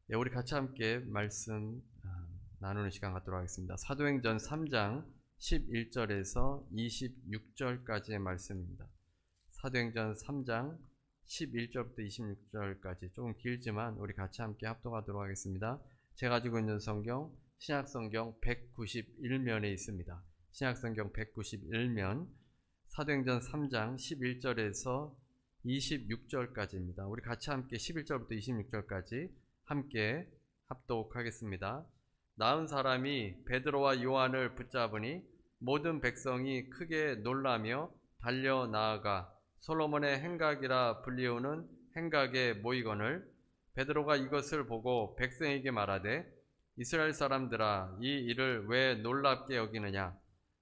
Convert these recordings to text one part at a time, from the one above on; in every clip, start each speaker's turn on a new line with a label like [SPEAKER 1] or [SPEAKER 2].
[SPEAKER 1] 예, 우리 같이 함께 말씀 나누는 시간 갖도록 하겠습니다. 사도행전 3장 11절에서 26절까지의 말씀입니다. 사도행전 3장 11절부터 26절까지 조금 길지만 우리 같이 함께 합독하도록 하겠습니다. 제가 가지고 있는 성경 신약성경 191면에 있습니다. 신약성경 191면 사도행전 3장 11절에서 26절까지입니다. 우리 같이 함께 11절부터 26절까지 함께 합독하겠습니다. 나은 사람이 베드로와 요한을 붙잡으니 모든 백성이 크게 놀라며 달려 나아가 솔로몬의 행각이라 불리우는 행각에 모이거늘 베드로가 이것을 보고 백성에게 말하되 이스라엘 사람들아 이 일을 왜 놀랍게 여기느냐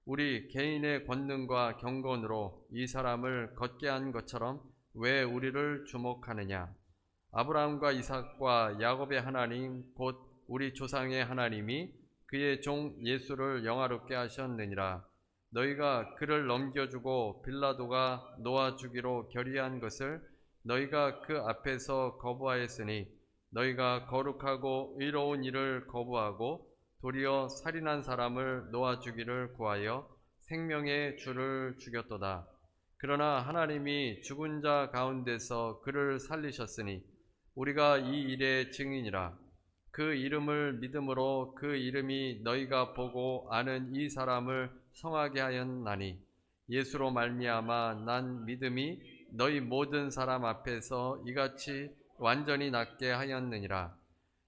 [SPEAKER 1] 우리 개인의 권능과 경건으로 이 사람을 걷게 한 것처럼 왜 우리를 주목하느냐 아브라함과 이삭과 야곱의 하나님 곧 우리 조상의 하나님이 그의 종 예수를 영화롭게 하셨느니라. 너희가 그를 넘겨주고 빌라도가 놓아주기로 결의한 것을 너희가 그 앞에서 거부하였으니 너희가 거룩하고 의로운 일을 거부하고 도리어 살인한 사람을 놓아주기를 구하여 생명의 주를 죽였도다. 그러나 하나님이 죽은 자 가운데서 그를 살리셨으니 우리가 이 일의 증인이라. 그 이름을 믿음으로 그 이름이 너희가 보고 아는 이 사람을 성하게 하였나니 예수로 말미암아 난 믿음이 너희 모든 사람 앞에서 이같이 완전히 낫게 하였느니라.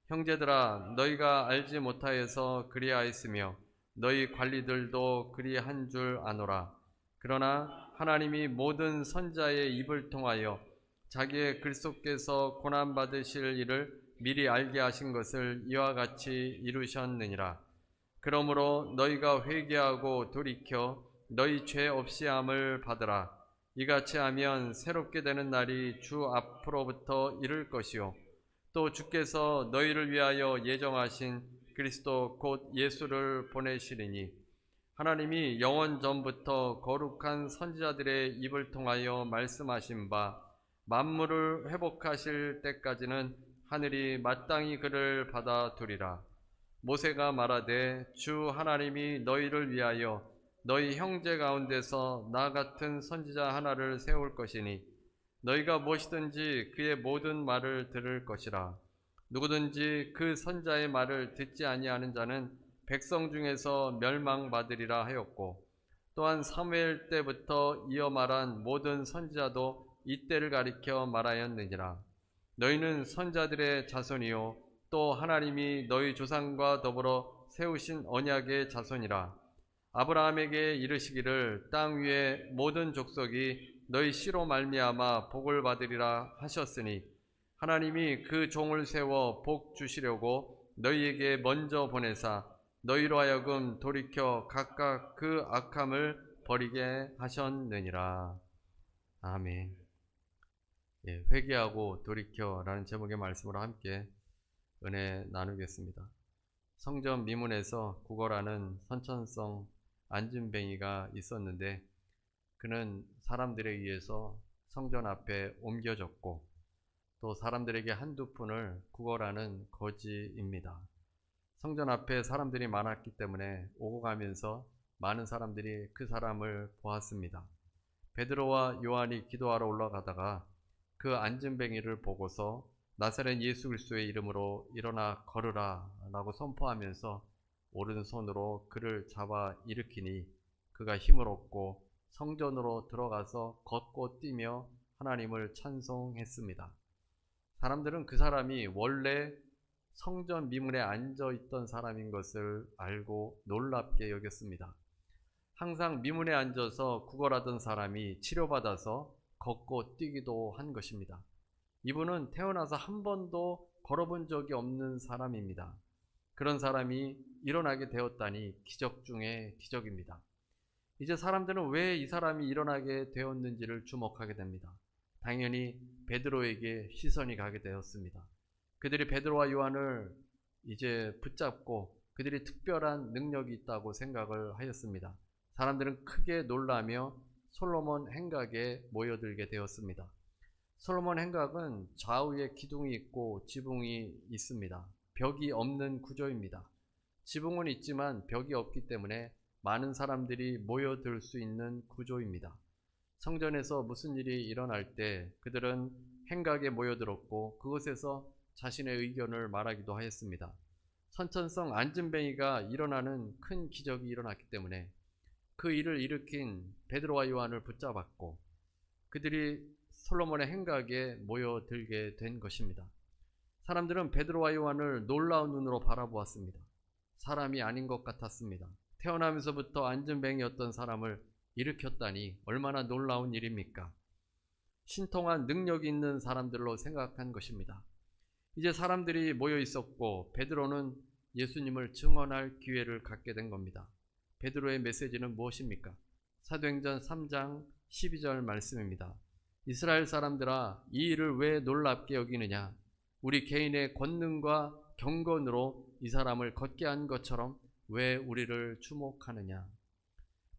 [SPEAKER 1] 형제들아 너희가 알지 못하여서 그리하였으며 너희 관리들도 그리한 줄 아노라. 그러나 하나님이 모든 선자의 입을 통하여 자기의 글 속에서 고난받으실 일을 미리 알게 하신 것을 이와 같이 이루셨느니라. 그러므로 너희가 회개하고 돌이켜 너희 죄 없이함을 받으라. 이같이 하면 새롭게 되는 날이 주 앞으로부터 이를 것이요 또 주께서 너희를 위하여 예정하신 그리스도 곧 예수를 보내시리니 하나님이 영원 전부터 거룩한 선지자들의 입을 통하여 말씀하신 바 만물을 회복하실 때까지는 하늘이 마땅히 그를 받아두리라. 모세가 말하되 주 하나님이 너희를 위하여 너희 형제 가운데서 나 같은 선지자 하나를 세울 것이니 너희가 무엇이든지 그의 모든 말을 들을 것이라. 누구든지 그 선자의 말을 듣지 아니하는 자는 백성 중에서 멸망받으리라 하였고 또한 사무엘 때부터 이어 말한 모든 선지자도 이때를 가리켜 말하였느니라. 너희는 선자들의 자손이요 또 하나님이 너희 조상과 더불어 세우신 언약의 자손이라. 아브라함에게 이르시기를 땅 위의 모든 족속이 너희 씨로 말미암아 복을 받으리라 하셨으니 하나님이 그 종을 세워 복 주시려고 너희에게 먼저 보내사 너희로 하여금 돌이켜 각각 그 악함을 버리게 하셨느니라. 아멘. 예, 회개하고 돌이켜라는 제목의 말씀으로 함께 은혜 나누겠습니다. 성전 미문에서 구걸하는 선천성 안진뱅이가 있었는데 그는 사람들에 의해서 성전 앞에 옮겨졌고 또 사람들에게 한두 푼을 구걸하는 거지입니다. 성전 앞에 사람들이 많았기 때문에 오고 가면서 많은 사람들이 그 사람을 보았습니다. 베드로와 요한이 기도하러 올라가다가 그 안진뱅이를 보고서 나사렛 예수 그리스도의 이름으로 일어나 걸으라 라고 선포하면서 오른손으로 그를 잡아 일으키니 그가 힘을 얻고 성전으로 들어가서 걷고 뛰며 하나님을 찬송했습니다. 사람들은 그 사람이 원래 성전 미문에 앉아 있던 사람인 것을 알고 놀랍게 여겼습니다. 항상 미문에 앉아서 구걸하던 사람이 치료받아서 걷고 뛰기도 한 것입니다. 이분은 태어나서 한 번도 걸어본 적이 없는 사람입니다. 그런 사람이 일어나게 되었다니 기적 중에 기적입니다. 이제 사람들은 왜 이 사람이 일어나게 되었는지를 주목하게 됩니다. 당연히 베드로에게 시선이 가게 되었습니다. 그들이 베드로와 요한을 이제 붙잡고 그들이 특별한 능력이 있다고 생각을 하였습니다. 사람들은 크게 놀라며 솔로몬 행각에 모여들게 되었습니다. 솔로몬 행각은 좌우에 기둥이 있고 지붕이 있습니다. 벽이 없는 구조입니다. 지붕은 있지만 벽이 없기 때문에 많은 사람들이 모여들 수 있는 구조입니다. 성전에서 무슨 일이 일어날 때 그들은 행각에 모여들었고 그곳에서 자신의 의견을 말하기도 하였습니다. 선천성 안진뱅이가 일어나는 큰 기적이 일어났기 때문에 그 일을 일으킨 베드로와 요한을 붙잡았고 그들이 솔로몬의 행각에 모여들게 된 것입니다. 사람들은 베드로와 요한을 놀라운 눈으로 바라보았습니다. 사람이 아닌 것 같았습니다. 태어나면서부터 안진뱅이였던 사람을 일으켰다니 얼마나 놀라운 일입니까? 신통한 능력이 있는 사람들로 생각한 것입니다. 이제 사람들이 모여 있었고 베드로는 예수님을 증언할 기회를 갖게 된 겁니다. 베드로의 메시지는 무엇입니까? 사도행전 3장 12절 말씀입니다. 이스라엘 사람들아, 이 일을 왜 놀랍게 여기느냐? 우리 개인의 권능과 경건으로 이 사람을 걷게 한 것처럼 왜 우리를 주목하느냐?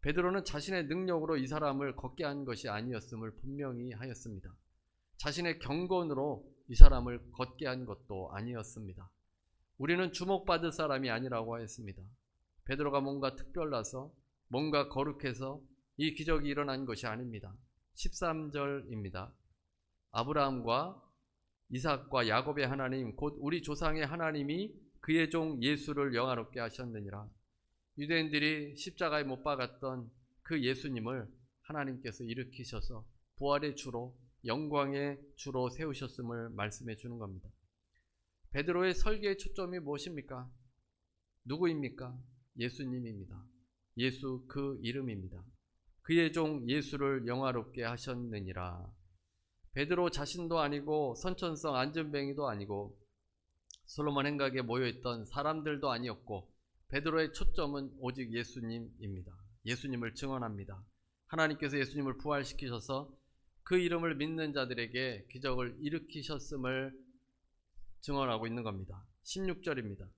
[SPEAKER 1] 베드로는 자신의 능력으로 이 사람을 걷게 한 것이 아니었음을 분명히 하였습니다. 자신의 경건으로 이 사람을 걷게 한 것도 아니었습니다. 우리는 주목받을 사람이 아니라고 하였습니다. 베드로가 뭔가 특별나서 뭔가 거룩해서 이 기적이 일어난 것이 아닙니다. 13절입니다. 아브라함과 이삭과 야곱의 하나님 곧 우리 조상의 하나님이 그의 종 예수를 영화롭게 하셨느니라. 유대인들이 십자가에 못 박았던 그 예수님을 하나님께서 일으키셔서 부활의 주로 영광의 주로 세우셨음을 말씀해 주는 겁니다. 베드로의 설계의 초점이 무엇입니까? 누구입니까? 예수님입니다. 예수 그 이름입니다. 그의 종 예수를 영화롭게 하셨느니라. 베드로 자신도 아니고 선천성 안진뱅이도 아니고 솔로몬 행각에 모여있던 사람들도 아니었고 베드로의 초점은 오직 예수님입니다. 예수님을 증언합니다. 하나님께서 예수님을 부활시키셔서 그 이름을 믿는 자들에게 기적을 일으키셨음을 증언하고 있는 겁니다. 16절입니다.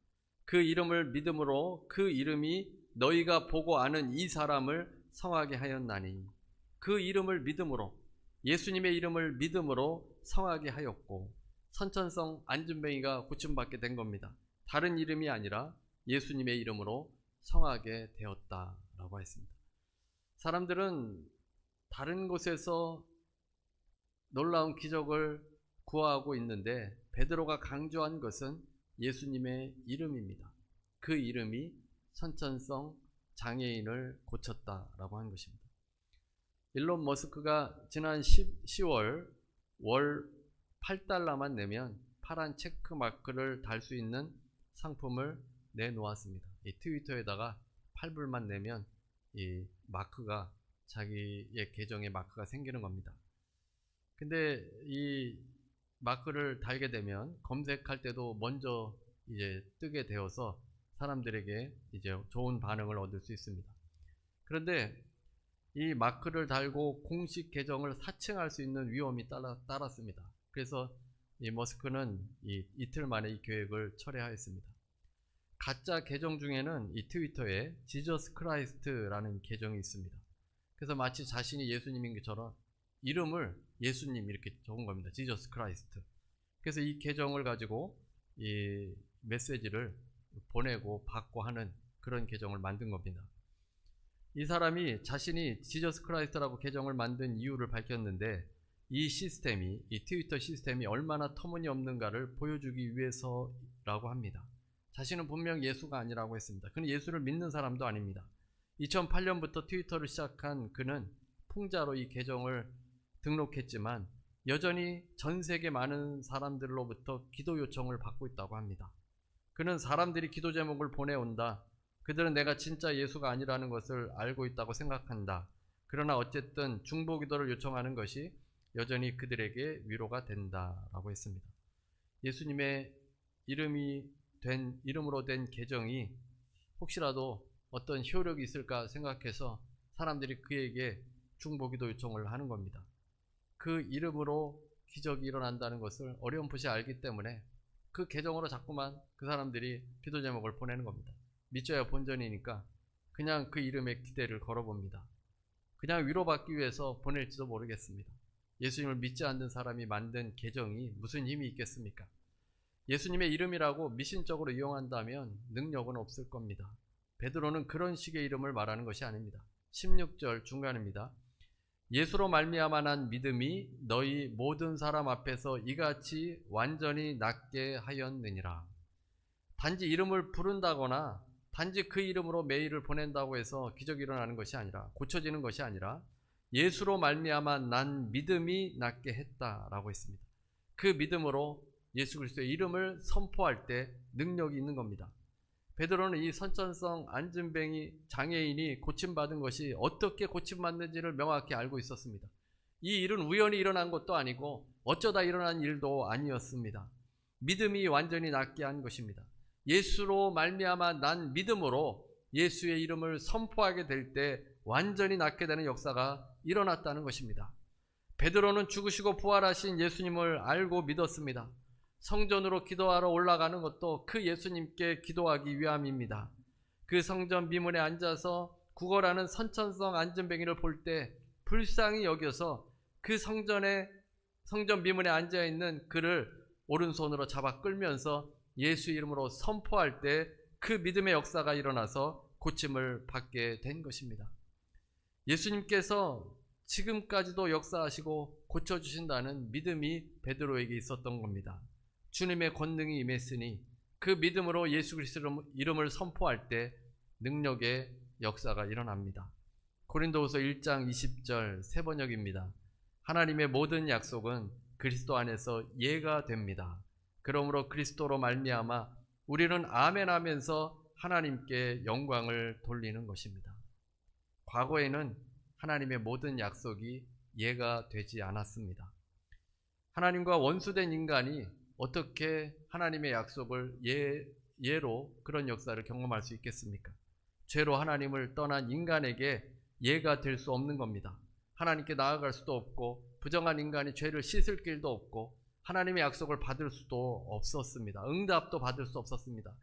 [SPEAKER 1] 그 이름을 믿음으로 그 이름이 너희가 보고 아는 이 사람을 성하게 하였나니, 그 이름을 믿음으로, 예수님의 이름을 믿음으로 성하게 하였고 선천성 안진뱅이가 고침받게 된 겁니다. 다른 이름이 아니라 예수님의 이름으로 성하게 되었다라고 했습니다. 사람들은 다른 곳에서 놀라운 기적을 구하고 있는데 베드로가 강조한 것은 예수님의 이름입니다. 그 이름이 선천성 장애인을 고쳤다라고 한 것입니다. 일론 머스크가 지난 10월 월 8달러만 내면 파란 체크 마크를 달 수 있는 상품을 내놓았습니다. 이 트위터에다가 8불만 내면 이 마크가 자기의 계정에 마크가 생기는 겁니다. 근데 이 마크를 달게 되면 검색할 때도 먼저 이제 뜨게 되어서 사람들에게 이제 좋은 반응을 얻을 수 있습니다. 그런데 이 마크를 달고 공식 계정을 사칭할 수 있는 위험이 따랐습니다. 그래서 이 머스크는 이틀 만에 이 계획을 철회하였습니다. 가짜 계정 중에는 이 트위터에 지저스 크라이스트라는 계정이 있습니다. 그래서 마치 자신이 예수님인 것처럼 이름을 예수님 이렇게 적은 겁니다. 지저스 크라이스트. 그래서 이 계정을 가지고 이 메시지를 보내고 받고 하는 그런 계정을 만든 겁니다. 이 사람이 자신이 지저스 크라이스트라고 계정을 만든 이유를 밝혔는데 이 시스템이, 이 트위터 시스템이 얼마나 터무니없는가를 보여주기 위해서라고 합니다. 자신은 분명 예수가 아니라고 했습니다. 그는 예수를 믿는 사람도 아닙니다. 2008년부터 트위터를 시작한 그는 풍자로 이 계정을 등록했지만 여전히 전 세계 많은 사람들로부터 기도 요청을 받고 있다고 합니다. 그는 사람들이 기도 제목을 보내온다. 그들은 내가 진짜 예수가 아니라는 것을 알고 있다고 생각한다. 그러나 어쨌든 중보기도를 요청하는 것이 여전히 그들에게 위로가 된다라고 했습니다. 예수님의 이름으로 된 계정이 혹시라도 어떤 효력이 있을까 생각해서 사람들이 그에게 중보기도 요청을 하는 겁니다. 그 이름으로 기적이 일어난다는 것을 어렴풋이 알기 때문에 그 계정으로 자꾸만 그 사람들이 기도 제목을 보내는 겁니다. 믿져야 본전이니까 그냥 그 이름에 기대를 걸어봅니다. 그냥 위로받기 위해서 보낼지도 모르겠습니다. 예수님을 믿지 않는 사람이 만든 계정이 무슨 힘이 있겠습니까? 예수님의 이름이라고 미신적으로 이용한다면 능력은 없을 겁니다. 베드로는 그런 식의 이름을 말하는 것이 아닙니다. 16절 중간입니다. 예수로 말미암아 난 믿음이 너희 모든 사람 앞에서 이같이 완전히 낫게 하였느니라. 단지 이름을 부른다거나 단지 그 이름으로 메일을 보낸다고 해서 기적이 일어나는 것이 아니라, 고쳐지는 것이 아니라 예수로 말미암아 난 믿음이 낫게 했다라고 했습니다. 그 믿음으로 예수 그리스도의 이름을 선포할 때 능력이 있는 겁니다. 베드로는 이 선천성 안진뱅이 장애인이 고침받은 것이 어떻게 고침받는지를 명확히 알고 있었습니다. 이 일은 우연히 일어난 것도 아니고 어쩌다 일어난 일도 아니었습니다. 믿음이 완전히 낫게 한 것입니다. 예수로 말미암아 난 믿음으로 예수의 이름을 선포하게 될 때 완전히 낫게 되는 역사가 일어났다는 것입니다. 베드로는 죽으시고 부활하신 예수님을 알고 믿었습니다. 성전으로 기도하러 올라가는 것도 그 예수님께 기도하기 위함입니다. 그 성전 미문에 앉아서 구걸하는 선천성 안진뱅이를 볼 때 불쌍히 여겨서 그 성전 미문에 앉아있는 그를 오른손으로 잡아 끌면서 예수 이름으로 선포할 때 그 믿음의 역사가 일어나서 고침을 받게 된 것입니다. 예수님께서 지금까지도 역사하시고 고쳐주신다는 믿음이 베드로에게 있었던 겁니다. 주님의 권능이 임했으니 그 믿음으로 예수 그리스도 이름을 선포할 때 능력의 역사가 일어납니다. 고린도후서 1장 20절 새 번역입니다. 하나님의 모든 약속은 그리스도 안에서 예가 됩니다. 그러므로 그리스도로 말미암아 우리는 아멘 하면서 하나님께 영광을 돌리는 것입니다. 과거에는 하나님의 모든 약속이 예가 되지 않았습니다. 하나님과 원수된 인간이 어떻게 하나님의 약속을 예로 그런 역사를 경험할 수 있겠습니까? 죄로 하나님을 떠난 인간에게 예가 될 수 없는 겁니다. 하나님께 나아갈 수도 없고 부정한 인간이 죄를 씻을 길도 없고 하나님의 약속을 받을 수도 없었습니다. 응답도 받을 수 없었습니다.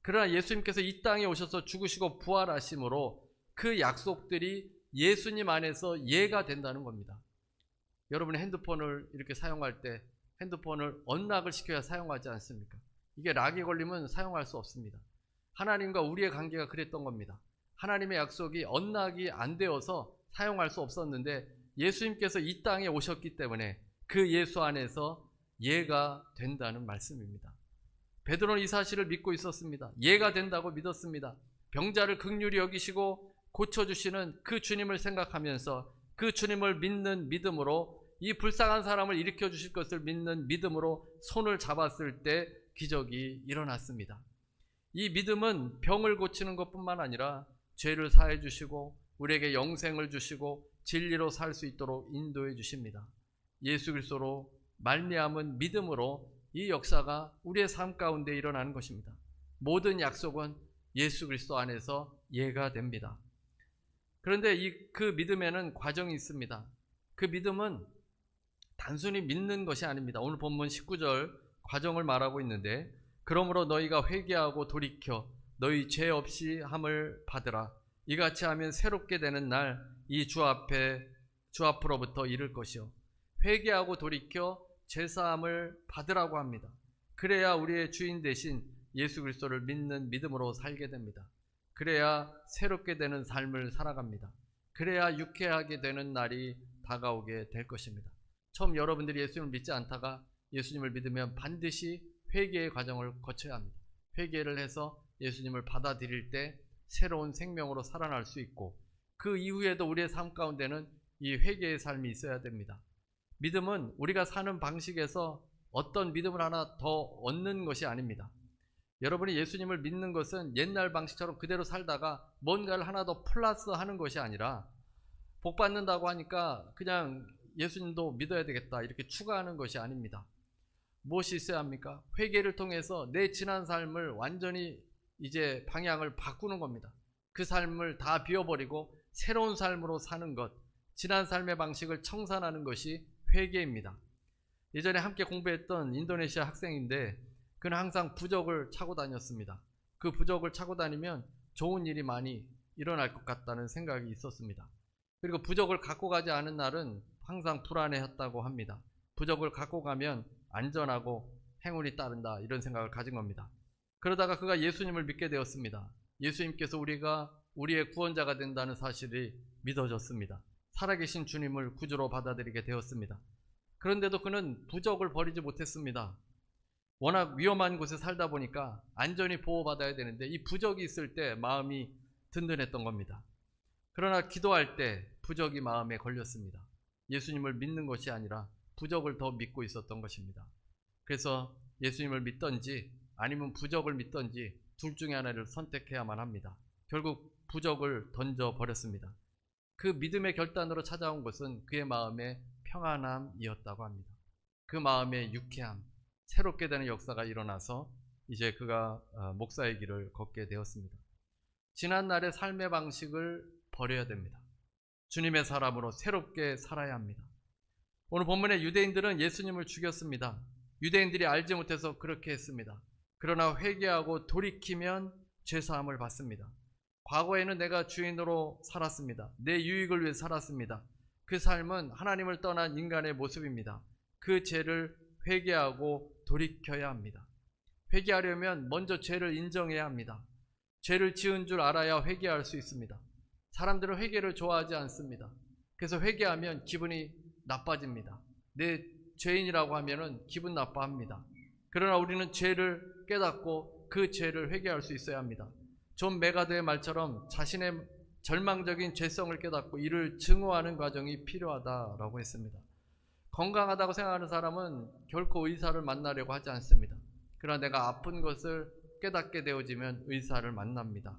[SPEAKER 1] 그러나 예수님께서 이 땅에 오셔서 죽으시고 부활하심으로 그 약속들이 예수님 안에서 예가 된다는 겁니다. 여러분이 핸드폰을 이렇게 사용할 때 핸드폰을 언락을 시켜야 사용하지 않습니까? 이게 락이 걸리면 사용할 수 없습니다. 하나님과 우리의 관계가 그랬던 겁니다. 하나님의 약속이 언락이 안 되어서 사용할 수 없었는데 예수님께서 이 땅에 오셨기 때문에 그 예수 안에서 예가 된다는 말씀입니다. 베드로는 이 사실을 믿고 있었습니다. 예가 된다고 믿었습니다. 병자를 긍휼히 여기시고 고쳐주시는 그 주님을 생각하면서 그 주님을 믿는 믿음으로 이 불쌍한 사람을 일으켜 주실 것을 믿는 믿음으로 손을 잡았을 때 기적이 일어났습니다. 이 믿음은 병을 고치는 것뿐만 아니라 죄를 사해 주시고 우리에게 영생을 주시고 진리로 살 수 있도록 인도해 주십니다. 예수 그리스도로 말미암은 믿음으로 이 역사가 우리의 삶 가운데 일어나는 것입니다. 모든 약속은 예수 그리스도 안에서 예가 됩니다. 그런데 그 믿음에는 과정이 있습니다. 그 믿음은 단순히 믿는 것이 아닙니다. 오늘 본문 19절 과정을 말하고 있는데, 그러므로 너희가 회개하고 돌이켜 너희 죄 없이 함을 받으라. 이같이 하면 새롭게 되는 날 이 주 앞으로부터 이를 것이요. 회개하고 돌이켜 죄사함을 받으라고 합니다. 그래야 우리의 주인 되신 예수 그리스도를 믿는 믿음으로 살게 됩니다. 그래야 새롭게 되는 삶을 살아갑니다. 그래야 유쾌하게 되는 날이 다가오게 될 것입니다. 처음 여러분들이 예수님을 믿지 않다가 예수님을 믿으면 반드시 회개의 과정을 거쳐야 합니다. 회개를 해서 예수님을 받아들일 때 새로운 생명으로 살아날 수 있고, 그 이후에도 우리의 삶 가운데는 이 회개의 삶이 있어야 됩니다. 믿음은 우리가 사는 방식에서 어떤 믿음을 하나 더 얻는 것이 아닙니다. 여러분이 예수님을 믿는 것은 옛날 방식처럼 그대로 살다가 뭔가를 하나 더 플러스 하는 것이 아니라, 복 받는다고 하니까 그냥 예수님도 믿어야 되겠다 이렇게 추가하는 것이 아닙니다. 무엇이 있어야 합니까? 회개를 통해서 내 지난 삶을 완전히 이제 방향을 바꾸는 겁니다. 그 삶을 다 비워버리고 새로운 삶으로 사는 것, 지난 삶의 방식을 청산하는 것이 회개입니다. 예전에 함께 공부했던 인도네시아 학생인데, 그는 항상 부적을 차고 다녔습니다. 그 부적을 차고 다니면 좋은 일이 많이 일어날 것 같다는 생각이 있었습니다. 그리고 부적을 갖고 가지 않은 날은 항상 불안해했다고 합니다. 부적을 갖고 가면 안전하고 행운이 따른다, 이런 생각을 가진 겁니다. 그러다가 그가 예수님을 믿게 되었습니다. 예수님께서 우리의 구원자가 된다는 사실이 믿어졌습니다. 살아계신 주님을 구주로 받아들이게 되었습니다. 그런데도 그는 부적을 버리지 못했습니다. 워낙 위험한 곳에 살다 보니까 안전히 보호받아야 되는데 이 부적이 있을 때 마음이 든든했던 겁니다. 그러나 기도할 때 부적이 마음에 걸렸습니다. 예수님을 믿는 것이 아니라 부적을 더 믿고 있었던 것입니다. 그래서 예수님을 믿던지 아니면 부적을 믿던지 둘 중에 하나를 선택해야만 합니다. 결국 부적을 던져버렸습니다. 그 믿음의 결단으로 찾아온 것은 그의 마음의 평안함이었다고 합니다. 그 마음의 유쾌함, 새롭게 되는 역사가 일어나서 이제 그가 목사의 길을 걷게 되었습니다. 지난날의 삶의 방식을 버려야 됩니다. 주님의 사람으로 새롭게 살아야 합니다. 오늘 본문의 유대인들은 예수님을 죽였습니다. 유대인들이 알지 못해서 그렇게 했습니다. 그러나 회개하고 돌이키면 죄사함을 받습니다. 과거에는 내가 주인으로 살았습니다. 내 유익을 위해 살았습니다. 그 삶은 하나님을 떠난 인간의 모습입니다. 그 죄를 회개하고 돌이켜야 합니다. 회개하려면 먼저 죄를 인정해야 합니다. 죄를 지은 줄 알아야 회개할 수 있습니다. 사람들은 회개를 좋아하지 않습니다. 그래서 회개하면 기분이 나빠집니다. 내 죄인이라고 하면은 기분 나빠합니다. 그러나 우리는 죄를 깨닫고 그 죄를 회개할 수 있어야 합니다. 존 메가드의 말처럼 자신의 절망적인 죄성을 깨닫고 이를 증오하는 과정이 필요하다라고 했습니다. 건강하다고 생각하는 사람은 결코 의사를 만나려고 하지 않습니다. 그러나 내가 아픈 것을 깨닫게 되어지면 의사를 만납니다.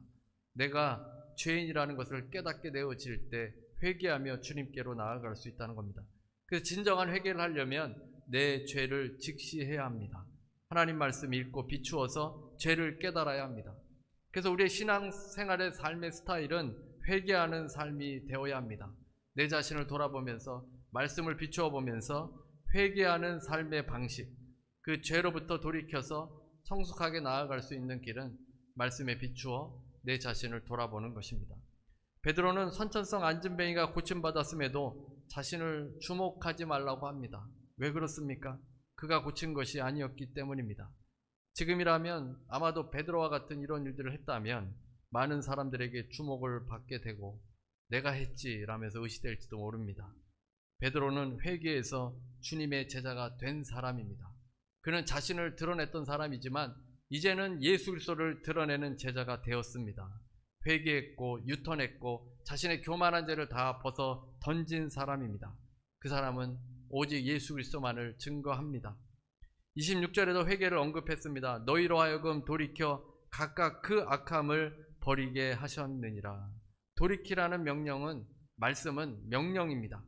[SPEAKER 1] 내가 죄인이라는 것을 깨닫게 되어질 때 회개하며 주님께로 나아갈 수 있다는 겁니다. 그래서 진정한 회개를 하려면 내 죄를 직시해야 합니다. 하나님 말씀 읽고 비추어서 죄를 깨달아야 합니다. 그래서 우리의 신앙생활의 삶의 스타일은 회개하는 삶이 되어야 합니다. 내 자신을 돌아보면서 말씀을 비추어 보면서 회개하는 삶의 방식, 그 죄로부터 돌이켜서 성숙하게 나아갈 수 있는 길은 말씀에 비추어 내 자신을 돌아보는 것입니다. 베드로는 선천성 안진뱅이가 고침받았음에도 자신을 주목하지 말라고 합니다. 왜 그렇습니까? 그가 고친 것이 아니었기 때문입니다. 지금이라면 아마도 베드로와 같은 이런 일들을 했다면 많은 사람들에게 주목을 받게 되고 내가 했지라면서 의시될지도 모릅니다. 베드로는 회개해서 주님의 제자가 된 사람입니다. 그는 자신을 드러냈던 사람이지만 이제는 예수 그리스도를 드러내는 제자가 되었습니다. 회개했고 유턴했고 자신의 교만한 죄를 다 벗어 던진 사람입니다. 그 사람은 오직 예수 그리스도만을 증거합니다. 26절에도 회개를 언급했습니다. 너희로 하여금 돌이켜 각각 그 악함을 버리게 하셨느니라. 돌이키라는 말씀은 명령입니다.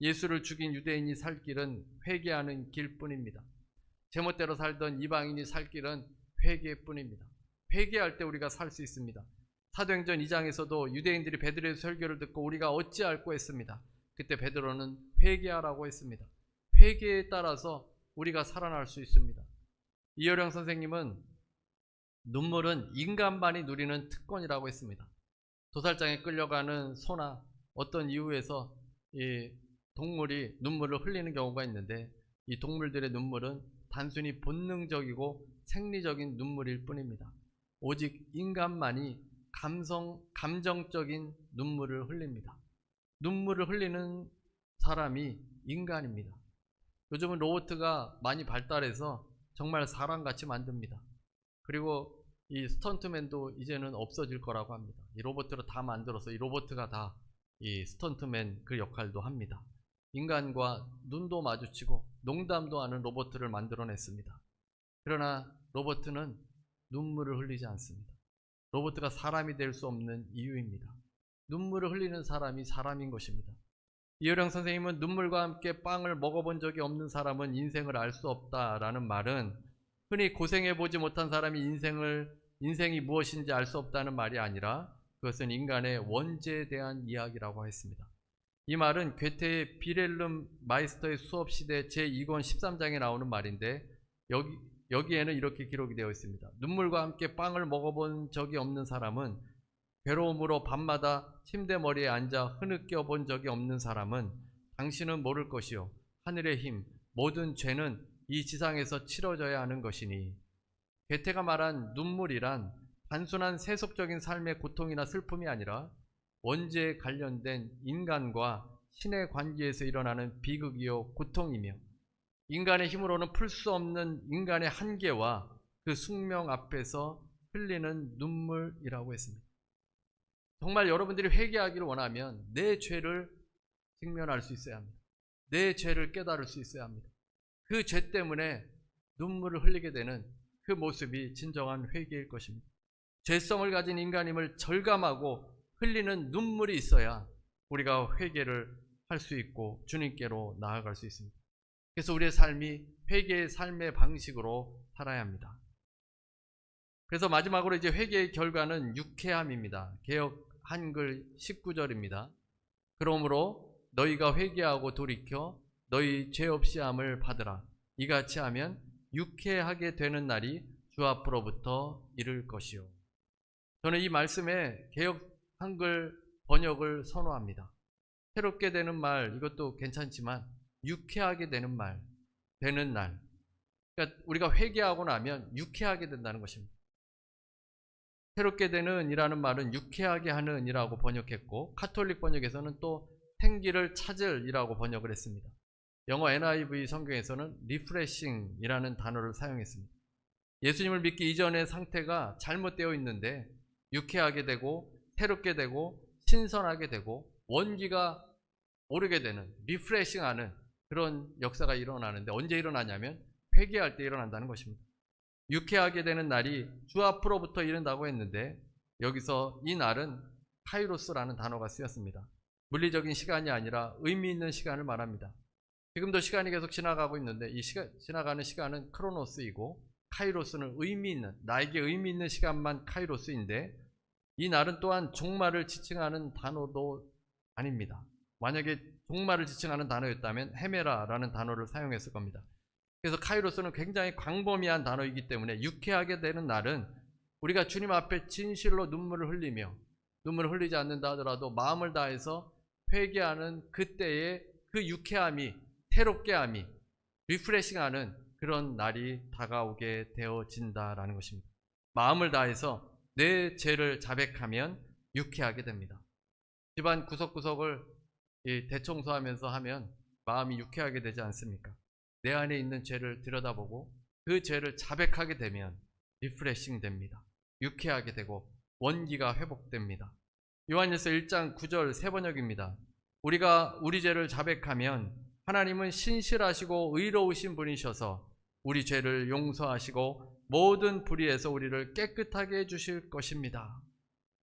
[SPEAKER 1] 예수를 죽인 유대인이 살 길은 회개하는 길뿐입니다. 제멋대로 살던 이방인이 살 길은 회개뿐입니다. 회개할 때 우리가 살 수 있습니다. 사도행전 2장에서도 유대인들이 베드로의 설교를 듣고 우리가 어찌할꼬 했습니다. 그때 베드로는 회개하라고 했습니다. 회개에 따라서 우리가 살아날 수 있습니다. 이효령 선생님은 눈물은 인간만이 누리는 특권이라고 했습니다. 도살장에 끌려가는 소나 어떤 이유에서 이 동물이 눈물을 흘리는 경우가 있는데 이 동물들의 눈물은 단순히 본능적이고 생리적인 눈물일 뿐입니다. 오직 인간만이 감정적인 눈물을 흘립니다. 눈물을 흘리는 사람이 인간입니다. 요즘은 로봇가 많이 발달해서 정말 사람같이 만듭니다. 그리고 이 스턴트맨도 이제는 없어질 거라고 합니다. 이 로봇으로 다 만들어서 이 로봇가 다 이 스턴트맨 그 역할도 합니다. 인간과 눈도 마주치고 농담도 하는 로봇을 만들어냈습니다. 그러나 로봇은 눈물을 흘리지 않습니다. 로봇가 사람이 될 수 없는 이유입니다. 눈물을 흘리는 사람이 사람인 것입니다. 이효령 선생님은 눈물과 함께 빵을 먹어본 적이 없는 사람은 인생을 알 수 없다라는 말은 흔히 고생해보지 못한 사람이 인생이 무엇인지 알 수 없다는 말이 아니라 그것은 인간의 원죄에 대한 이야기라고 했습니다. 이 말은 괴테의 비렐름 마이스터의 수업시대 제2권 13장에 나오는 말인데 여기에는 이렇게 기록이 되어 있습니다. 눈물과 함께 빵을 먹어본 적이 없는 사람은 괴로움으로 밤마다 침대 머리에 앉아 흐느껴 본 적이 없는 사람은 당신은 모를 것이요 하늘의 힘 모든 죄는 이 지상에서 치러져야 하는 것이니. 괴테가 말한 눈물이란 단순한 세속적인 삶의 고통이나 슬픔이 아니라 원죄에 관련된 인간과 신의 관계에서 일어나는 비극이요 고통이며 인간의 힘으로는 풀 수 없는 인간의 한계와 그 숙명 앞에서 흘리는 눈물이라고 했습니다. 정말 여러분들이 회개하기를 원하면 내 죄를 직면할 수 있어야 합니다. 내 죄를 깨달을 수 있어야 합니다. 그 죄 때문에 눈물을 흘리게 되는 그 모습이 진정한 회개일 것입니다. 죄성을 가진 인간임을 절감하고 흘리는 눈물이 있어야 우리가 회개를 할 수 있고 주님께로 나아갈 수 있습니다. 그래서 우리의 삶이 회개의 삶의 방식으로 살아야 합니다. 그래서 마지막으로 이제 회개의 결과는 유쾌함입니다. 개역 한글 19절입니다. 그러므로 너희가 회개하고 돌이켜 너희 죄 없이 함을 받으라. 이같이 하면 유쾌하게 되는 날이 주 앞으로부터 이를 것이요. 저는 이 말씀에 개역 한글 번역을 선호합니다. 새롭게 되는 말, 이것도 괜찮지만 유쾌하게 되는 말, 되는 날. 그러니까 우리가 회개하고 나면 유쾌하게 된다는 것입니다. 새롭게 되는 이라는 말은 유쾌하게 하는 이라고 번역했고, 카톨릭 번역에서는 또 생기를 찾을 이라고 번역을 했습니다. 영어 NIV 성경에서는 refreshing 이라는 단어를 사용했습니다. 예수님을 믿기 이전의 상태가 잘못되어 있는데 유쾌하게 되고 새롭게 되고 신선하게 되고 원기가 오르게 되는 리프레싱하는 그런 역사가 일어나는데 언제 일어나냐면 회개할 때 일어난다는 것입니다. 유쾌하게 되는 날이 주 앞으로부터 이른다고 했는데 여기서 이 날은 카이로스라는 단어가 쓰였습니다. 물리적인 시간이 아니라 의미 있는 시간을 말합니다. 지금도 시간이 계속 지나가고 있는데 이 지나가는 시간은 크로노스이고 카이로스는 의미 있는, 나에게 의미 있는 시간만 카이로스인데 이 날은 또한 종말을 지칭하는 단어도 아닙니다. 만약에 종말을 지칭하는 단어였다면 헤메라라는 단어를 사용했을 겁니다. 그래서 카이로스는 굉장히 광범위한 단어이기 때문에 유쾌하게 되는 날은 우리가 주님 앞에 진실로 눈물을 흘리며 눈물을 흘리지 않는다 하더라도 마음을 다해서 회개하는 그때의 그 유쾌함이 새롭게 함이 리프레싱하는 그런 날이 다가오게 되어진다라는 것입니다. 마음을 다해서 내 죄를 자백하면 유쾌하게 됩니다. 집안 구석구석을 대청소하면서 하면 마음이 유쾌하게 되지 않습니까? 내 안에 있는 죄를 들여다보고 그 죄를 자백하게 되면 리프레싱 됩니다. 유쾌하게 되고 원기가 회복됩니다. 요한일서 1장 9절 세번역입니다. 우리가 우리 죄를 자백하면 하나님은 신실하시고 의로우신 분이셔서 우리 죄를 용서하시고 모든 불의에서 우리를 깨끗하게 해주실 것입니다.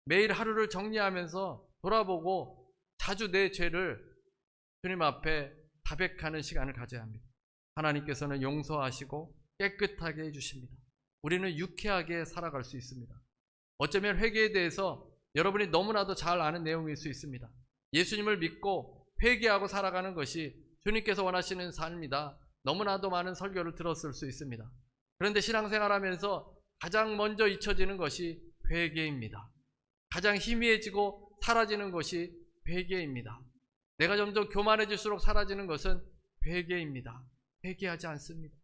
[SPEAKER 1] 매일 하루를 정리하면서 돌아보고 자주 내 죄를 주님 앞에 자백하는 시간을 가져야 합니다. 하나님께서는 용서하시고 깨끗하게 해주십니다. 우리는 유쾌하게 살아갈 수 있습니다. 어쩌면 회개에 대해서 여러분이 너무나도 잘 아는 내용일 수 있습니다. 예수님을 믿고 회개하고 살아가는 것이 주님께서 원하시는 삶이다. 너무나도 많은 설교를 들었을 수 있습니다. 그런데 신앙생활하면서 가장 먼저 잊혀지는 것이 회개입니다. 가장 희미해지고 사라지는 것이 회개입니다. 내가 점점 교만해질수록 사라지는 것은 회개입니다. 회개하지 않습니다.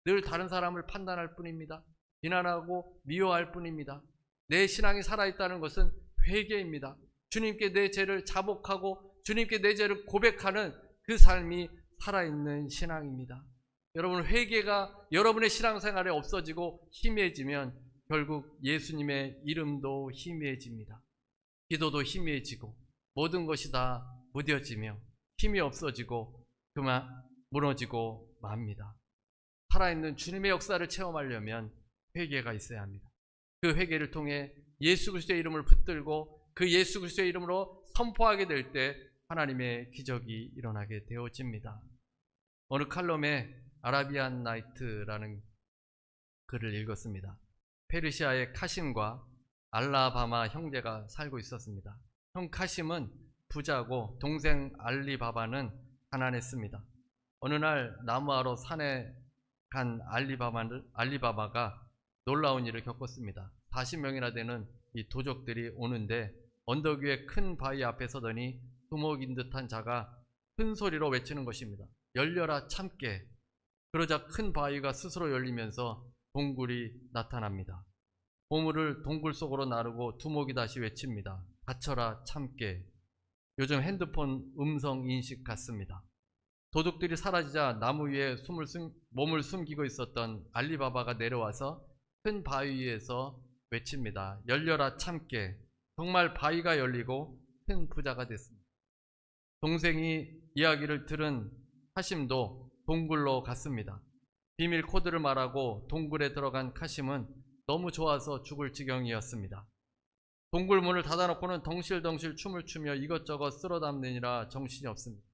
[SPEAKER 1] 늘 다른 사람을 판단할 뿐입니다. 비난하고 미워할 뿐입니다. 내 신앙이 살아있다는 것은 회개입니다. 주님께 내 죄를 자복하고 주님께 내 죄를 고백하는 그 삶이 살아있는 신앙입니다. 여러분, 회개가 여러분의 신앙생활에 없어지고 희미해지면 결국 예수님의 이름도 희미해집니다. 기도도 희미해지고 모든 것이 다 무뎌지며 힘이 없어지고 그만 무너지고 맙니다. 살아있는 주님의 역사를 체험하려면 회개가 있어야 합니다. 그 회개를 통해 예수 그리스도의 이름을 붙들고 그 예수 그리스도의 이름으로 선포하게 될 때 하나님의 기적이 일어나게 되어집니다. 어느 칼럼에 아라비안 나이트라는 글을 읽었습니다. 페르시아의 카심과 알라바마 형제가 살고 있었습니다. 형 카심은 부자고 동생 알리바바는 가난했습니다. 어느 날 나무하러 산에 간 알리바바가 놀라운 일을 겪었습니다. 40명이나 되는 이 도적들이 오는데 언덕 위에 큰 바위 앞에 서더니 두목인 듯한 자가 큰 소리로 외치는 것입니다. 열려라 참깨. 그러자 큰 바위가 스스로 열리면서 동굴이 나타납니다. 보물을 동굴 속으로 나르고 두목이 다시 외칩니다. 닫혀라 참깨. 요즘 핸드폰 음성 인식 같습니다. 도둑들이 사라지자 나무 위에 몸을 숨기고 있었던 알리바바가 내려와서 큰 바위 위에서 외칩니다. 열려라 참깨. 정말 바위가 열리고 큰 부자가 됐습니다. 동생이 이야기를 들은 카심도 동굴로 갔습니다. 비밀 코드를 말하고 동굴에 들어간 카심은 너무 좋아서 죽을 지경이었습니다. 동굴 문을 닫아놓고는 덩실덩실 춤을 추며 이것저것 쓸어담느니라 정신이 없습니다.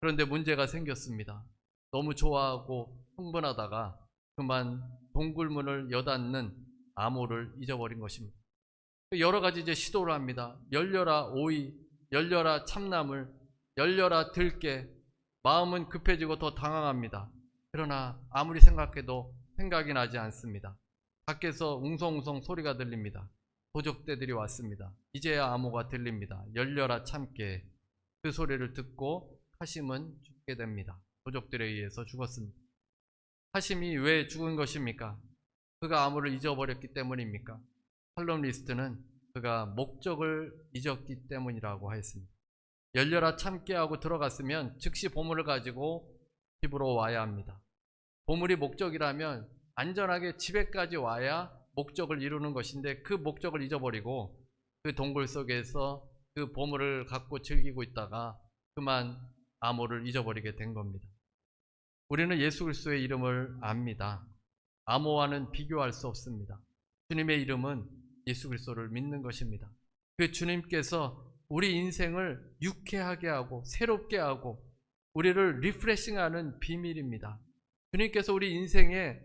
[SPEAKER 1] 그런데 문제가 생겼습니다. 너무 좋아하고 흥분하다가 그만 동굴 문을 여닫는 암호를 잊어버린 것입니다. 여러 가지 이제 시도를 합니다. 열려라 오이, 열려라 참나물, 열려라 들깨. 마음은 급해지고 더 당황합니다. 그러나 아무리 생각해도 생각이 나지 않습니다. 밖에서 웅성웅성 소리가 들립니다. 도적대들이 왔습니다. 이제야 암호가 들립니다. 열려라 참깨. 그 소리를 듣고 카심은 죽게 됩니다. 도적들에 의해서 죽었습니다. 카심이 왜 죽은 것입니까? 그가 암호를 잊어버렸기 때문입니까? 칼럼니스트는 그가 목적을 잊었기 때문이라고 하였습니다. 열려라 참깨 하고 들어갔으면 즉시 보물을 가지고 집으로 와야 합니다. 보물이 목적이라면 안전하게 집에까지 와야 목적을 이루는 것인데 그 목적을 잊어버리고 그 동굴 속에서 그 보물을 갖고 즐기고 있다가 그만 암호를 잊어버리게 된 겁니다. 우리는 예수 그리스도의 이름을 압니다. 암호와는 비교할 수 없습니다. 주님의 이름은 예수 그리스도를 믿는 것입니다. 그 주님께서 우리 인생을 유쾌하게 하고 새롭게 하고 우리를 리프레싱하는 비밀입니다. 주님께서 우리 인생에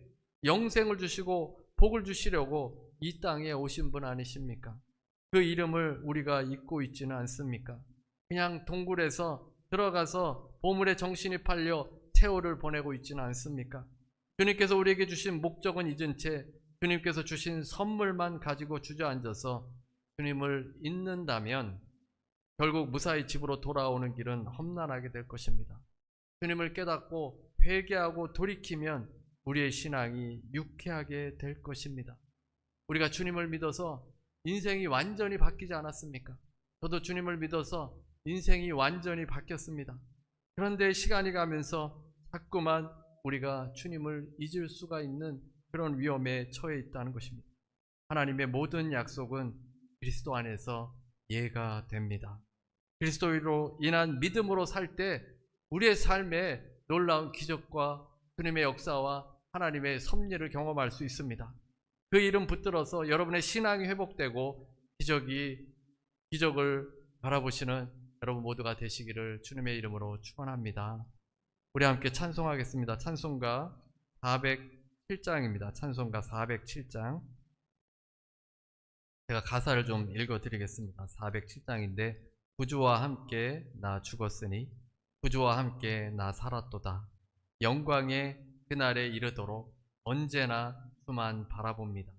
[SPEAKER 1] 영생을 주시고 복을 주시려고 이 땅에 오신 분 아니십니까? 그 이름을 우리가 잊고 있지는 않습니까? 그냥 동굴에서 들어가서 보물에 정신이 팔려 세월을 보내고 있지는 않습니까? 주님께서 우리에게 주신 목적은 잊은 채 주님께서 주신 선물만 가지고 주저앉아서 주님을 잊는다면 결국 무사히 집으로 돌아오는 길은 험난하게 될 것입니다. 주님을 깨닫고 회개하고 돌이키면 우리의 신앙이 유쾌하게 될 것입니다. 우리가 주님을 믿어서 인생이 완전히 바뀌지 않았습니까? 저도 주님을 믿어서 인생이 완전히 바뀌었습니다. 그런데 시간이 가면서 자꾸만 우리가 주님을 잊을 수가 있는 그런 위험에 처해 있다는 것입니다. 하나님의 모든 약속은 그리스도 안에서 예가 됩니다. 그리스도로 인한 믿음으로 살 때 우리의 삶에 놀라운 기적과 주님의 역사와 하나님의 섭리를 경험할 수 있습니다. 그 이름 붙들어서 여러분의 신앙이 회복되고 기적을 바라보시는 여러분 모두가 되시기를 주님의 이름으로 축원합니다. 우리 함께 찬송하겠습니다. 찬송가 407장입니다. 찬송가 407장. 제가 가사를 좀 읽어드리겠습니다. 407장인데 구주와 함께 나 죽었으니 구주와 함께 나 살았도다. 영광의 그날에 이르도록 언제나 주만 바라봅니다.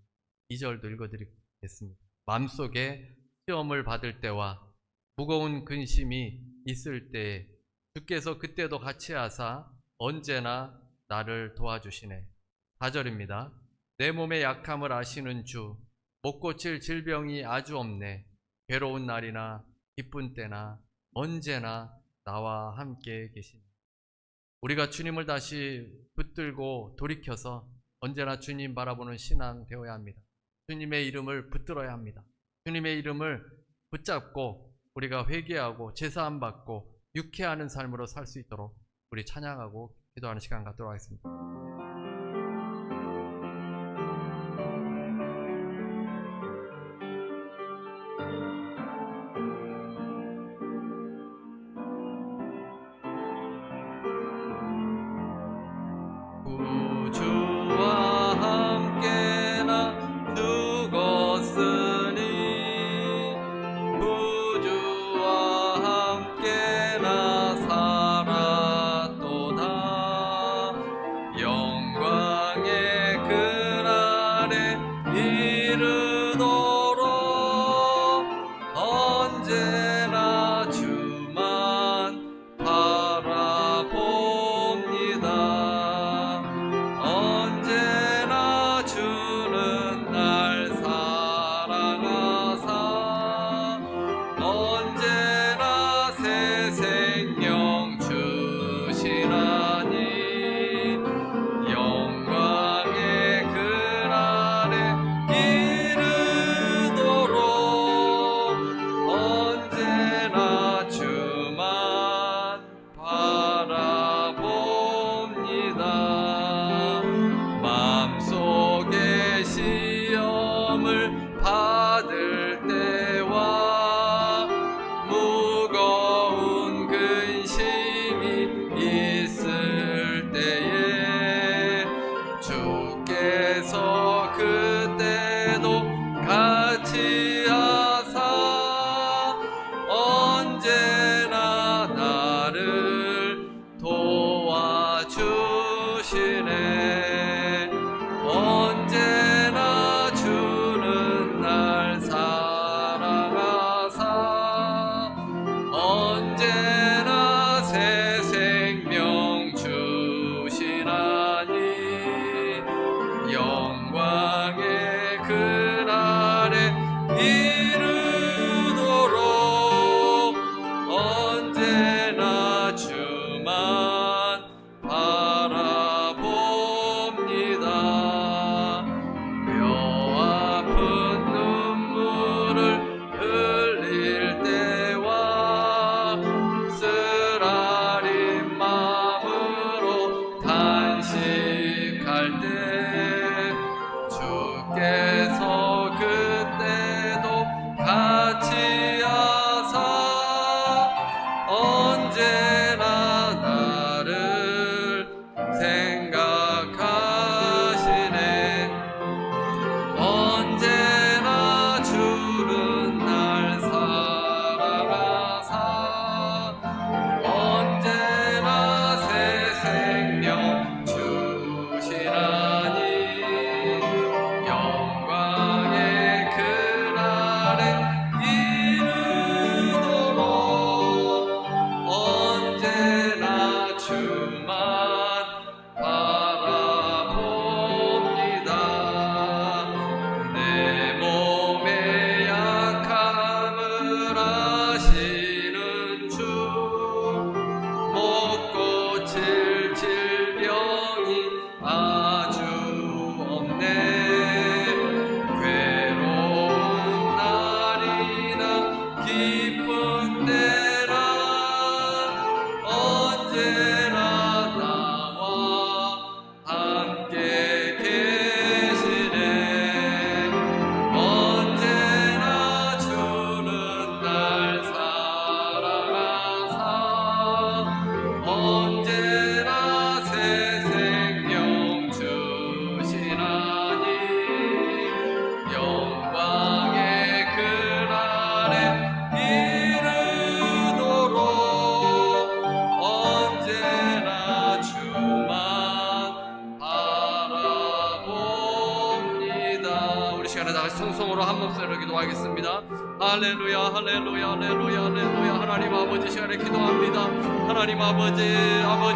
[SPEAKER 1] 2절도 읽어드리겠습니다. 마음속에 시험을 받을 때와 무거운 근심이 있을 때에 주께서 그때도 같이 하사 언제나 나를 도와주시네. 4절입니다. 내 몸의 약함을 아시는 주, 못 고칠 질병이 아주 없네. 괴로운 날이나 기쁜 때나 언제나 나와 함께 계시네. 우리가 주님을 다시 붙들고 돌이켜서 언제나 주님 바라보는 신앙 되어야 합니다. 주님의 이름을 붙들어야 합니다. 주님의 이름을 붙잡고 우리가 회개하고 제사함 받고 유쾌하는 삶으로 살 수 있도록 우리 찬양하고 기도하는 시간 갖도록 하겠습니다. 구주와 함께 나 죽었으니 구주와 함께 나 살았도다. 영 시험을 받을 때와 무거운 근심이 있을 때에 주께서 그때도 같이 하사 언제나 나를 도와주시네. 언제나 주는 날 사랑하사 언제나 새 생명 주시나니 영광의 그날에 이르도록 언제나 주만 바라봅니다. 뼈 아픈 눈물을 흘릴 때와 쓰라린 마음으로 단식할 때 주께서 그때도 같이 하사 언제나 나를 생각하시네. 언제나 주는 날 사랑하사 언제나 새 생명 주시나니 영광의 그날에 이르도록 언제나 주만 바라봅니다. 내 몸의 약함을 아시는 주 못 고칠 질병이 아주 없네. 괴로운 날이나 기쁜 때나 언제나 나와 함께 계시네. 언제나 주는 날 사랑하사 언제나 새 생명 주시나니 영광의 그날에 이르도록 언제나 주만 바라봅니다. 우리 시간에 다시 성성으로 한 목소리로 기도하겠습니다. 할렐루야 할렐루야 할렐루야 할렐루야. 하나님 아버지 시간에 기도합니다. 하나님 아버지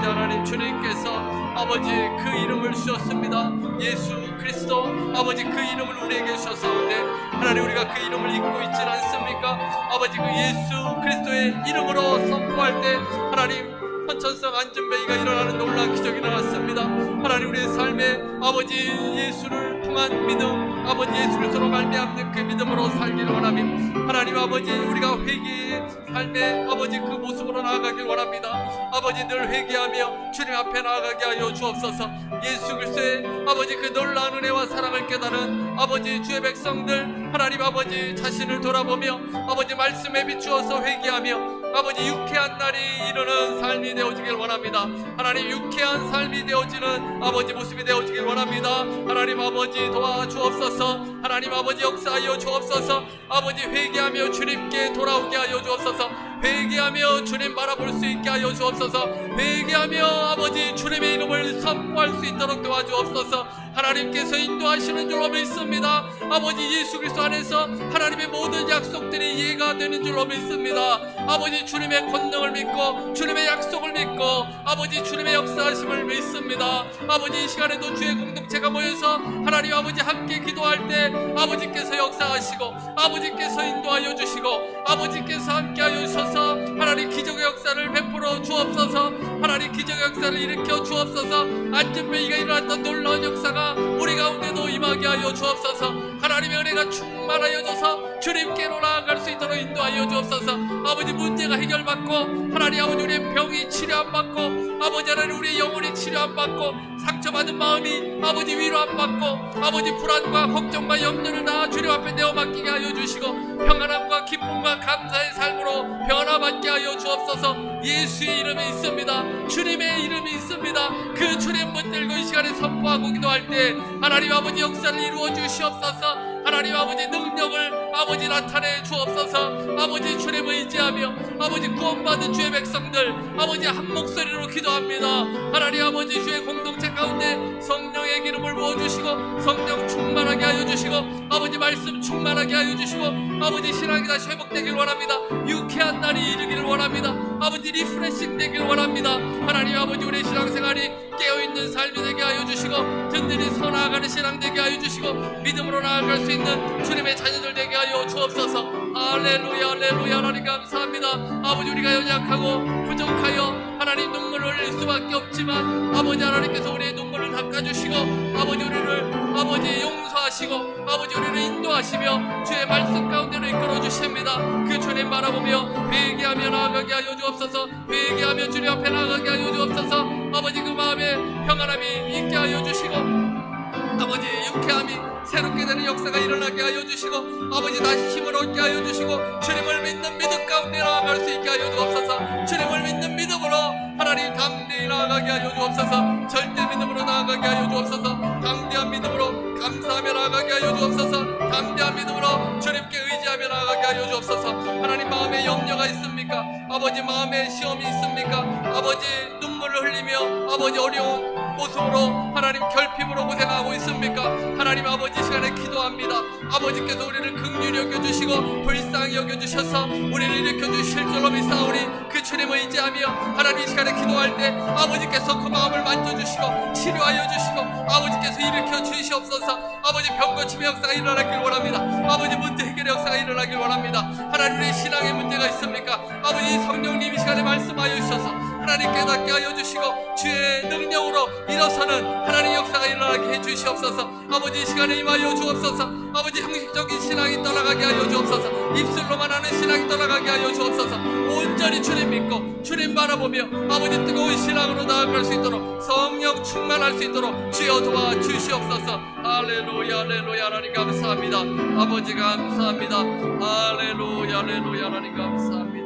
[SPEAKER 1] 하나님 주님께서 아버지 그 이름을 주셨습니다. 예수 그리스도 아버지 그 이름을 우리에게 주셨사온데 하나님 우리가 그 이름을 잊고 있지 않습니까? 아버지 그 예수 그리스도의 이름으로 선포할 때 하나님 천천성 안전뱅이가 일어나는 놀라운 기적이 일어났습니다. 하나님 우리의 삶에 아버지 예수를 통한 믿음 아버지 예수 그리스도로 말미암는 그 믿음으로 살기를 원합니다. 하나님 아버지 우리가 회개의 삶에 아버지 그 모습으로 나아가길 원합니다. 아버지 늘 회개하며 주님 앞에 나아가게 하여 주옵소서. 예수 그리스도의 아버지 그 놀라운 은혜와 사랑을 깨달은 아버지 주의 백성들 하나님 아버지 자신을 돌아보며 아버지 말씀에 비추어서 회개하며 아버지 유쾌한 날이 이르는 삶이 되어지길 원합니다. 하나님 유쾌한 삶이 되어지는 아버지 모습이 되어지길 원합니다. 하나님 아버지 도와주옵소서. 하나님 아버지 역사하여 주옵소서. 아버지 회개하며 주님께 돌아오게 하여 주옵소서. 회개하며 주님 바라볼 수 있게 하여 주옵소서. 회개하며 아버지 주님의 이름을 선포할 수 있도록 도와주옵소서. 하나님께서 인도하시는 줄로 믿습니다. 아버지 예수 그리스도 안에서 하나님의 모든 약속들이 이해가 되는 줄로 믿습니다. 아버지 주님의 권능을 믿고 주님의 약속을 믿고 아버지 주님의 역사하심을 믿습니다. 아버지 이 시간에도 주의 공동체가 모여서 하나님 아버지 함께 기도할 때 아버지께서 역사하시고 아버지께서 인도하여 주시고 아버지께서 함께하여 주셔서 하나님 기적의 역사를 베풀어 주옵소서. 하나님 기적의 역사를 일으켜 주옵소서. 안전뱅이가 일어났던 놀라운 역사가 우리 가운데도 임하게 하여 주옵소서. 하나님의 은혜가 충만하여 줘서 주님께로 나아갈 수 있도록 인도하여 주옵소서. 아버지 문제가 해결받고 하나님 아버지 우리의 병이 치료 안 받고 아버지 하나님 우리의 영혼이 치료 안 받고
[SPEAKER 2] 상처받은 마음이 아버지 위로 안 받고 아버지 불안과 걱정과 염려를 다 주님 앞에 내어 맡기게 하여 주시고 평안함과 기쁨과 감사의 삶으로 변화받게 하여 주옵소서. 예수의 이름이 있습니다. 주님의 이름이 있습니다. 그 주님 붙들고 이 시간에 선포하고 기도할 때 하나님 아버지 역사를 이루어 주시옵소서. 하나님 아버지 능력을 아버지 나타내 주옵소서. 아버지 주님 의지하며 아버지 구원받은 주의 백성들 아버지 한 목소리로 기도합니다. 하나님 아버지 주의 공동체 가운데 성령의 기름을 부어주시고 성령 충만하게 하여 주시고 아버지 말씀 충만하게 하여 주시고 아버지 신앙이 다시 회복되길 원합니다. 유쾌한 날이 이르기를 원합니다. 아버지 리프레싱 되길 원합니다. 하나님 아버지 우리의 신앙생활이 깨어있는 삶이 되게 하여 주시고 든든히 서 나아가는 신앙 되게 하여 주시고 믿음으로 나아갈 수 있는 주님의 자녀들 되게 하여 주옵소서. 할렐루야 할렐루야. 하나님 감사합니다. 아버지 우리가 연약하고 부족하여 하나님 눈물을 흘릴 수밖에 없지만 아버지 하나님께서 우리의 눈물을 닦아주시고 아버지 우리를 아버지 용서하시고 아버지 우리를 인도하시며 주의 말씀 가운데로 이끌어 주십니다. 그 주님 바라보며 회개하며 나아가게 하여 주옵소서. 회개하며 주님 앞에 나아가게 하여 주옵소서. 아버지 그 마음에 평안함이 있게 하여 주시고 아버지 유쾌함이 새롭게 되는 역사가 일어나게 하여 주시고 아버지 다시 힘을 얻게 하여 주시고 주님을 믿는 믿음 가운데 나아갈 수 있게 하여 주옵소서. 주님을 믿는 믿음으로 하나님 담대히 나아가게 하여 주옵소서. 절대 믿음으로 나아가게 하여 주옵소서. 담대한 믿음으로 감사하며 나아가게 하여 주옵소서. 담대한 믿음으로 주님께 의지하며 나아가게 하여 주옵소서. 하나님 마음에 염려가 있습니까? 아버지 마음에 시험이 있습니까? 아버지 눈물을 흘리며 아버지 어려운 모습으로 하나님 결핍으로 고생하고 있습니까? 하나님 아버지 시간에 기도합니다. 아버지께서 우리를 긍휼히 여겨주시고 불쌍히 여겨주셔서 우리를 일으켜주실 줄로 믿사오니 그 주님을 의지하며 하나님 이 시간에 기도할 때 아버지께서 그 마음을 만져주시고 치료하여 주시고 아버지께서 일으켜 주시옵소서. 아버지 병고침의 역사가 일어나길 원합니다. 아버지 문제 해결의 역사가 일어나길 원합니다. 하나님 우리의 신앙에 문제가 있습니까? 아버지 성령님 이 시간에 말씀하여 주셔서 하나님 깨닫게 하여 주시고 주의 능력으로 일어서는 하나님 역사가 일어나게 해 주시옵소서. 아버지 이 시간에 임하여 주옵소서. 아버지 형식적인 신앙이 떠나가게 하여 주옵소서. 입술로만 하는 신앙이 떠나가게 하여 주옵소서. 온전히 주님 믿고 주님 바라보며 아버지 뜨거운 신앙으로 나아갈 수 있도록 성령 충만할 수 있도록 주여 도와 주시옵소서. 할렐루야 할렐루야. 하나님 감사합니다. 아버지 감사합니다. 할렐루야 할렐루야. 하나님 감사합니다.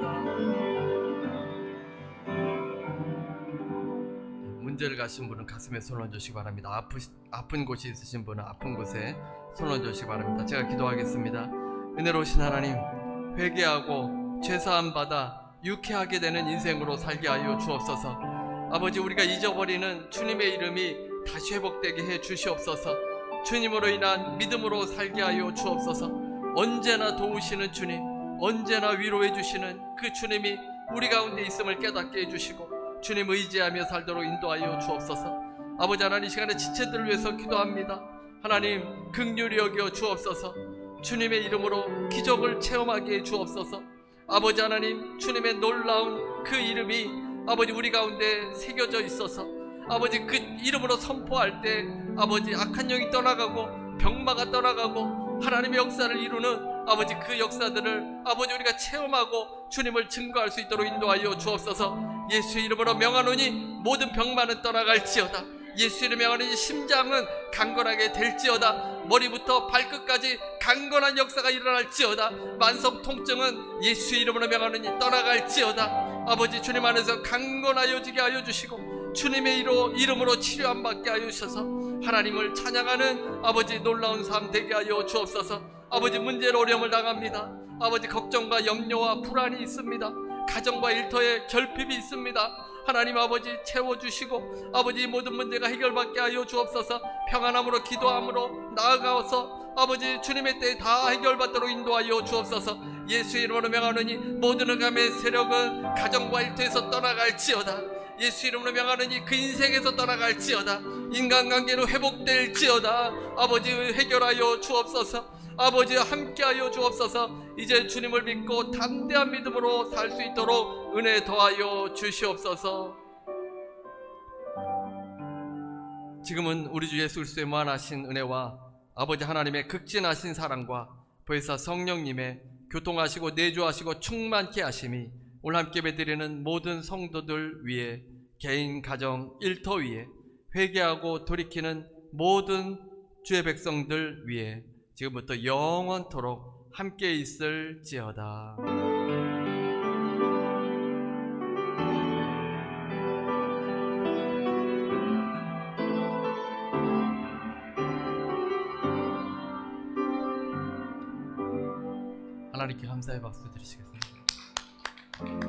[SPEAKER 2] 문제를 가신 분은 가슴에 손 얹으시기 바랍니다. 아픈 곳이 있으신 분은 아픈 곳에 손 얹으시기 바랍니다. 제가 기도하겠습니다. 은혜로우신 하나님, 회개하고 죄사함 받아 유쾌하게 되는 인생으로 살게 하여 주옵소서. 아버지 우리가 잊어버리는 주님의 이름이 다시 회복되게 해 주시옵소서. 주님으로 인한 믿음으로 살게 하여 주옵소서. 언제나 도우시는 주님, 언제나 위로해 주시는 그 주님이 우리 가운데 있음을 깨닫게 해주시고 주님 의지하며 살도록 인도하여 주옵소서. 아버지 하나님 이 시간에 지체들을 위해서 기도합니다. 하나님 긍휼히 여겨 주옵소서. 주님의 이름으로 기적을 체험하게 해 주옵소서. 아버지 하나님 주님의 놀라운 그 이름이 아버지 우리 가운데 새겨져 있어서 아버지 그 이름으로 선포할 때 아버지 악한 영이 떠나가고 병마가 떠나가고 하나님의 역사를 이루는 아버지 그 역사들을 아버지 우리가 체험하고 주님을 증거할 수 있도록 인도하여 주옵소서. 예수의 이름으로 명하노니 모든 병마는 떠나갈지어다. 예수의 이름으로 명하노니 심장은 강건하게 될지어다. 머리부터 발끝까지 강건한 역사가 일어날지어다. 만성 통증은 예수의 이름으로 명하노니 떠나갈지어다. 아버지 주님 안에서 강건하여지게 하여 주시고 주님의 이름으로 치료함 받게 하여 주셔서 하나님을 찬양하는 아버지 놀라운 삶 되게 하여 주옵소서. 아버지 문제로 어려움을 당합니다. 아버지 걱정과 염려와 불안이 있습니다. 가정과 일터에 결핍이 있습니다. 하나님 아버지 채워주시고 아버지 모든 문제가 해결받게 하여 주옵소서. 평안함으로 기도함으로 나아가서 아버지 주님의 때에 다 해결받도록 인도하여 주옵소서. 예수의 이름으로 명하노니 모든 흑암의 세력은 가정과 일터에서 떠나갈지어다. 예수 이름으로 명하노니 그 인생에서 떠나갈지어다. 인간관계로 회복될지어다. 아버지 해결하여 주옵소서. 아버지 함께하여 주옵소서. 이제 주님을 믿고 담대한 믿음으로 살 수 있도록 은혜 더하여 주시옵소서. 지금은 우리 주 예수 그리스도의 무한하신 은혜와 아버지 하나님의 극진하신 사랑과 보혜사 성령님의 교통하시고 내주하시고 충만케 하심이 오늘 함께 예배드리는 모든 성도들 위에 개인 가정 일터 위에
[SPEAKER 1] 회개하고 돌이키는 모든 주의 백성들 위해 지금부터 영원토록 함께 있을지어다. 하나님께 감사의 박수 드리시겠습니다.